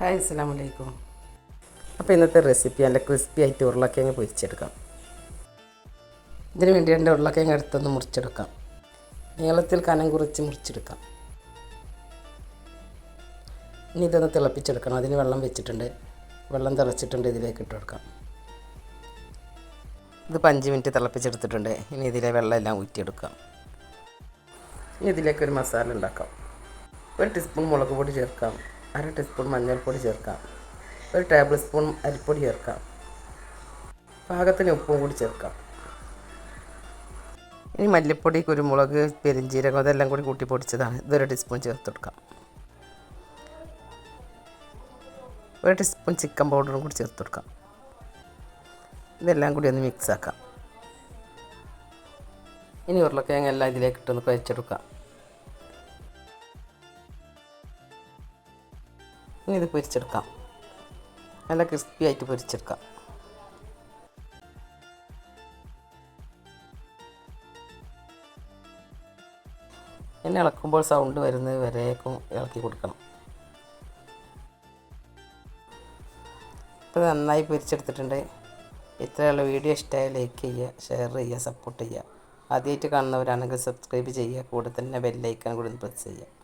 Hi അസ്സലാമു അലൈക്കും. അപ്പോൾ ഇന്നത്തെ റെസിപ്പി നല്ല ക്രിസ്പി ആയിട്ട് ഉരുളക്കിഴങ്ങ് പൊരിച്ചെടുക്കാം. ഇതിന് വേണ്ടി എൻ്റെ ഉരുളക്കിഴങ്ങ് എടുത്തൊന്ന് മുറിച്ചെടുക്കാം. നീളത്തിൽ കനം കുറച്ച് മുറിച്ചെടുക്കാം. ഇനി ഇതൊന്ന് തിളപ്പിച്ചെടുക്കണം. അതിന് വെള്ളം വെച്ചിട്ടുണ്ട്. വെള്ളം തിളച്ചിട്ടുണ്ട്. ഇതിലേക്ക് ഇട്ട് കൊടുക്കാം. ഇത് 5 മിനിറ്റ് തിളപ്പിച്ചെടുത്തിട്ടുണ്ട്. ഇനി ഇതിലെ വെള്ളം എല്ലാം ഊറ്റിയെടുക്കാം. ഇനി ഇതിലേക്കൊരു മസാല ഉണ്ടാക്കാം. 1 ടീസ്പൂൺ മുളക് പൊടി ചേർക്കാം. 1/2 ടീസ്പൂൺ മഞ്ഞൾപ്പൊടി ചേർക്കാം. 1 ടേബിൾ സ്പൂൺ അരിപ്പൊടി ചേർക്കാം. പാകത്തിന് ഉപ്പും കൂടി ചേർക്കാം. ഇനി മല്ലിപ്പൊടി, കുരുമുളക്, പെരിഞ്ചീരകം അതെല്ലാം കൂടി കൂട്ടി പൊടിച്ചതാണ്. ഇത് 1 ടീസ്പൂൺ ചേർത്ത് കൊടുക്കാം. 1 ടീസ്പൂൺ ചിക്കൻ പൗഡറും കൂടി ചേർത്ത് കൊടുക്കാം. ഇതെല്ലാം കൂടി ഒന്ന് മിക്സ് ആക്കാം. ഇനി ഉരുളക്കിഴങ്ങ് എല്ലാം ഇതിലേക്ക് ഇട്ടൊന്ന് കുഴച്ചെടുക്കാം. ഇനി ഇത് പൊരിച്ചെടുക്കാം. നല്ല ക്രിസ്പി ആയിട്ട് പൊരിച്ചെടുക്കാം. എന്നെ ഇളക്കുമ്പോൾ സൗണ്ട് വരുന്നത് വരേക്കും ഇളക്കി കൊടുക്കണം. ഇപ്പോൾ നന്നായി പൊരിച്ചെടുത്തിട്ടുണ്ട്. ഇത്രയുള്ള വീഡിയോ ഇഷ്ടമായ ലൈക്ക് ചെയ്യുക, ഷെയർ ചെയ്യുക, സപ്പോർട്ട് ചെയ്യുക. ആദ്യമായിട്ട് കാണുന്നവരാണെങ്കിൽ സബ്സ്ക്രൈബ് ചെയ്യുക. കൂടെ തന്നെ ബെല്ലൈക്കൺ കൂടി പ്രസ് ചെയ്യുക.